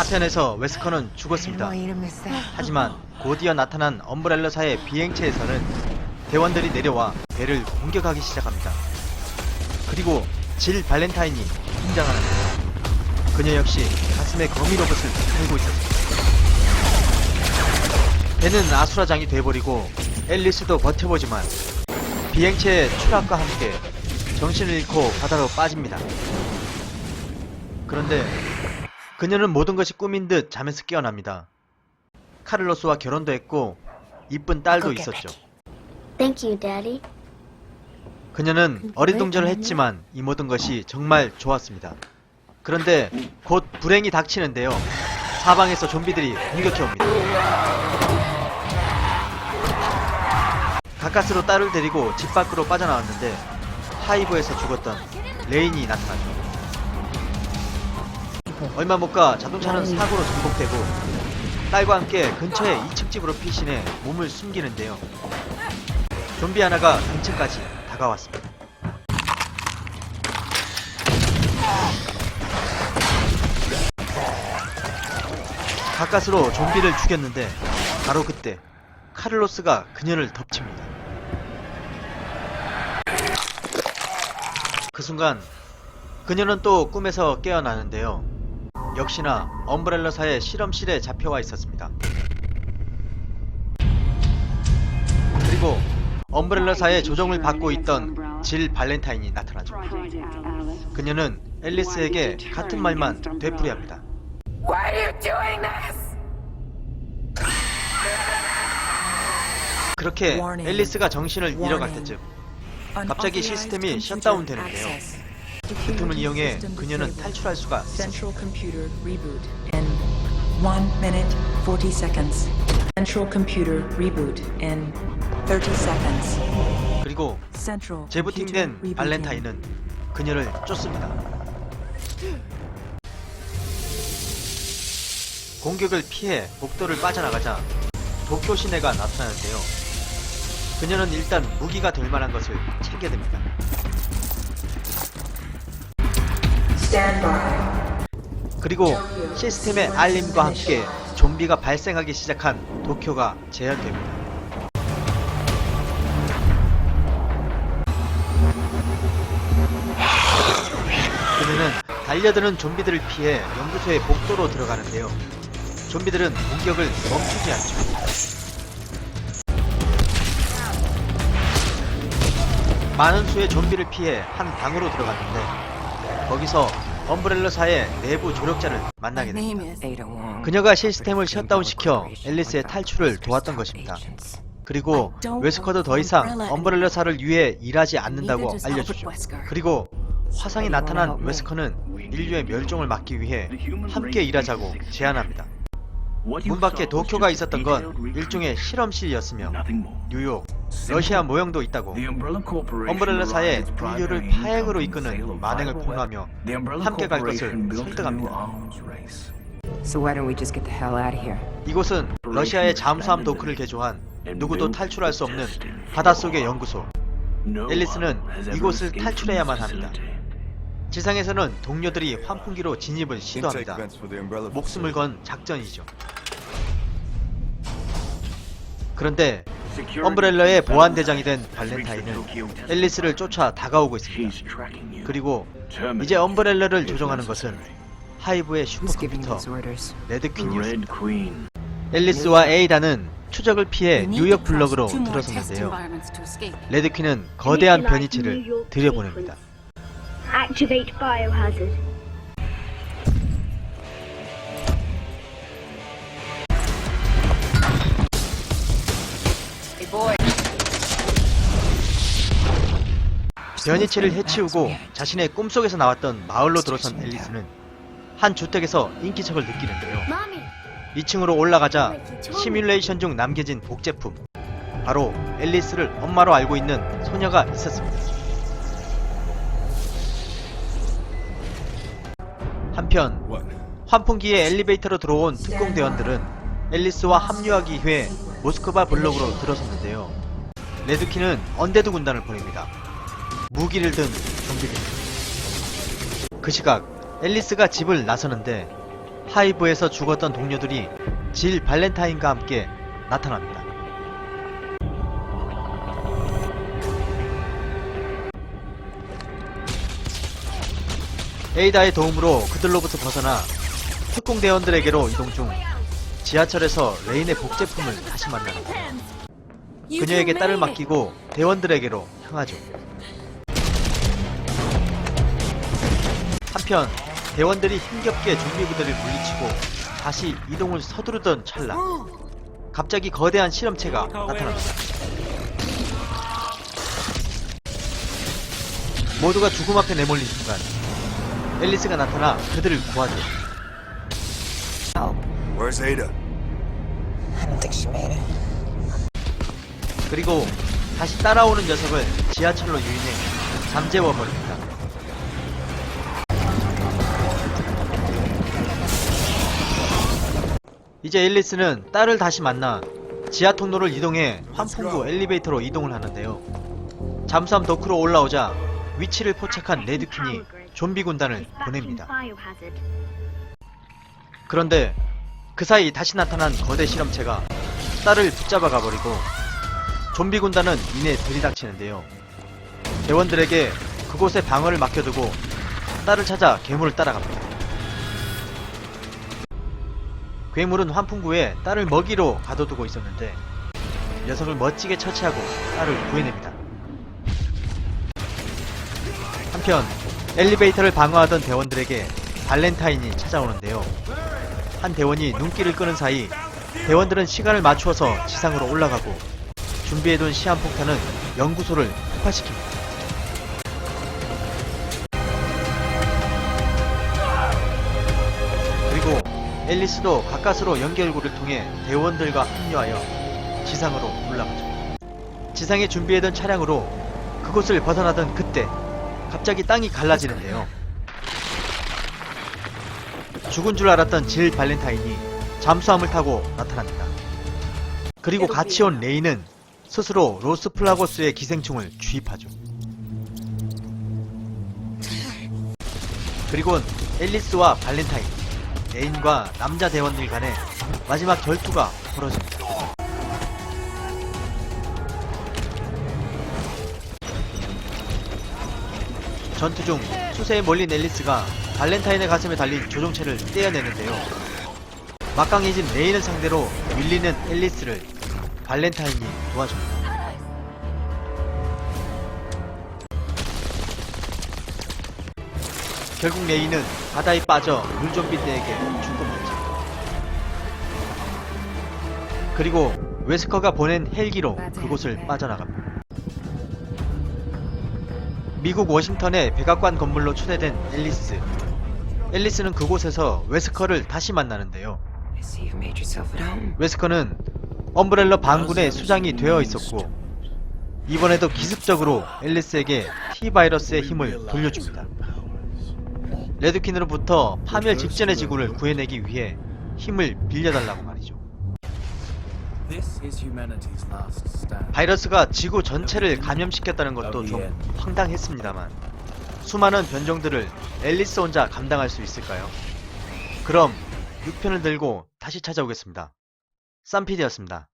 4편에서 웨스커는 죽었습니다. 하지만 곧이어 나타난 엄브렐러사의 비행체에서는 대원들이 내려와 배를 공격하기 시작합니다. 그리고 질 발렌타인이 등장하는데요. 그녀 역시 가슴에 거미 로봇을 달고 있었습니다. 배는 아수라장이 돼버리고 앨리스도 버텨보지만 비행체의 추락과 함께 정신을 잃고 바다로 빠집니다. 그런데 그녀는 모든 것이 꿈인 듯 잠에서 깨어납니다. 카를로스와 결혼도 했고 이쁜 딸도 있었죠. Thank you, Daddy. 그녀는 어리둥절을 했지만 이 모든 것이 정말 좋았습니다. 그런데 곧 불행이 닥치는데요. 사방에서 좀비들이 공격해옵니다. 가까스로 딸을 데리고 집 밖으로 빠져나왔는데 하이브에서 죽었던 레인이 나타나죠. 얼마 못 가 자동차는 사고로 전복되고 딸과 함께 근처의 2층 집으로 피신해 몸을 숨기는데요. 좀비 하나가 근처까지 다가왔습니다. 가까스로 좀비를 죽였는데 바로 그때 카를로스가 그녀를 덮칩니다. 그 순간 그녀는 또 꿈에서 깨어나는데요. 역시나 엄브렐러사의 실험실에 잡혀와 있었습니다. 그리고 엄브렐러사의 조종을 받고 있던 질 발렌타인이 나타나죠. 그녀는 앨리스에게 같은 말만 되풀이합니다. Why are you doing this? 그렇게 앨리스가 정신을 잃어갈 때쯤 갑자기 시스템이 셧다운 되는데요. 그 틈을 이용해 그녀는 탈출할 수가 있습니다. Central computer reboot in 1 minute 40 seconds. Central computer reboot in 30 seconds. 그리고 Central 재부팅된 computer 발렌타인은 그녀를 쫓습니다. 공격을 피해 복도를 빠져나가자 도쿄 시내가 나타나는데요. 그녀는 일단 무기가 될 만한 것을 챙겨듭니다. Stand by. 그리고 시스템의 알림과 함께 좀비가 발생하기 시작한 도쿄가 재현됩니다. 그녀는 달려드는 좀비들을 피해 연구소의 복도로 들어가는데요. 좀비들은 공격을 멈추지 않죠. 많은 수의 좀비를 피해 한 방으로 들어갔는데 거기서 엄브렐러사의 내부 조력자를 만나게 됩니다. 그녀가 시스템을 셧다운시켜 앨리스의 탈출을 도왔던 것입니다. 그리고 웨스커도 더 이상 엄브렐러사를 위해 일하지 않는다고 알려주죠. 그리고 화상이 나타난 웨스커는 인류의 멸종을 막기 위해 함께 일하자고 제안합니다. 문 밖에 도쿄가 있었던 건 일종의 실험실이었으며 뉴욕, 러시아 모형도 있다고 엄브렐러사의 인류를 파행으로 이끄는 만행을 폭로하며 함께 갈 것을 설득합니다. So why don't we just get the hell out of here? 이곳은 러시아의 잠수함 도크를 개조한 누구도 탈출할 수 없는 바닷속의 연구소. 앨리스는 이곳을 탈출해야만 합니다. 지상에서는 동료들이 환풍기로 진입을 시도합니다. 목숨을 건 작전이죠. 그런데 엄브렐러의 보안대장이 된 발렌타인은 앨리스를 쫓아 다가오고 있습니다. 그리고 이제 엄브렐러를 조종하는 것은 하이브의 Who's giving 슈퍼컴퓨터 these orders? 레드퀸이었습니다. 앨리스와 에이다는 추적을 피해 뉴욕 블럭으로 들어섰는데요. 레드퀸은 거대한 변이체를 들여보냅니다. Activate biohazard. 변이체를 해치우고 자신의 꿈속에서 나왔던 마을로 들어선 앨리스는 한 주택에서 인기척을 느끼는데요. 2층으로 올라가자 시뮬레이션 중 남겨진 복제품, 바로 앨리스를 엄마로 알고 있는 소녀가 있었습니다. 한편 환풍기에 엘리베이터로 들어온 특공대원들은 앨리스와 합류하기 위해 모스크바 블록으로 들어섰는데요. 레드키는 언데드 군단을 보냅니다. 무기를 든 좀비들. 그 시각 앨리스가 집을 나서는데 하이브에서 죽었던 동료들이 질 발렌타인과 함께 나타납니다. 에이다의 도움으로 그들로부터 벗어나 특공대원들에게로 이동 중 지하철에서 레인의 복제품을 다시 만납니다. 그녀에게 딸을 맡기고 대원들에게로 향하죠. 한편 대원들이 힘겹게 좀비 부대를 물리치고 다시 이동을 서두르던 찰나 갑자기 거대한 실험체가 나타납니다. 모두가 죽음 앞에 내몰린 순간 앨리스가 나타나 그들을 구하죠. Where's Ada? I don't think she made it. 그리고 다시 따라오는 녀석을 지하철로 유인해 잠재워버립니다. 이제 앨리스는 딸을 다시 만나 지하 통로를 이동해 환풍구 엘리베이터로 이동을 하는데요. 잠수함 도크로 올라오자 위치를 포착한 레드퀸이 좀비 군단을 보냅니다. 그런데 그 사이 다시 나타난 거대 실험체가 딸을 붙잡아 가버리고 좀비 군단은 이내 들이닥치는데요. 대원들에게 그곳에 방어를 맡겨두고 딸을 찾아 괴물을 따라갑니다. 괴물은 환풍구에 딸을 먹이로 가둬두고 있었는데 녀석을 멋지게 처치하고 딸을 구해냅니다. 한편 엘리베이터를 방어하던 대원들에게 발렌타인이 찾아오는데요. 한 대원이 눈길을 끄는 사이 대원들은 시간을 맞추어서 지상으로 올라가고 준비해둔 시한폭탄은 연구소를 폭파시킵니다. 그리고 앨리스도 가까스로 연결고를 통해 대원들과 합류하여 지상으로 올라가죠. 지상에 준비해둔 차량으로 그곳을 벗어나던 그때 갑자기 땅이 갈라지는데요. 죽은 줄 알았던 질 발렌타인이 잠수함을 타고 나타납니다. 그리고 같이 온 레이는 스스로 로스플라고스의 기생충을 주입하죠. 그리곤 앨리스와 발렌타인, 레인과 남자 대원들 간의 마지막 결투가 벌어집니다. 전투 중 수세에 몰린 앨리스가 발렌타인의 가슴에 달린 조종체를 떼어내는데요. 막강해진 레인을 상대로 밀리는 앨리스를 발렌타인이 도와줍니다. 결국 레인은 바다에 빠져 물좀비들에게 죽고 말죠. 그리고 웨스커가 보낸 헬기로 그곳을 빠져나갑니다. 미국 워싱턴의 백악관 건물로 초대된 앨리스. 앨리스는 그곳에서 웨스커를 다시 만나는데요. I see you've made yourself at home. 웨스커는 엄브렐러 반군의 수장이 되어 있었고 이번에도 기습적으로 앨리스에게 T-바이러스의 힘을 돌려줍니다. 레드퀸으로부터 파멸 직전의 지구를 구해내기 위해 힘을 빌려달라고 말이죠. 바이러스가 지구 전체를 감염시켰다는 것도 좀 황당했습니다만 수많은 변종들을 앨리스 혼자 감당할 수 있을까요? 그럼 6편을 들고 다시 찾아오겠습니다. 쌈PD였습니다.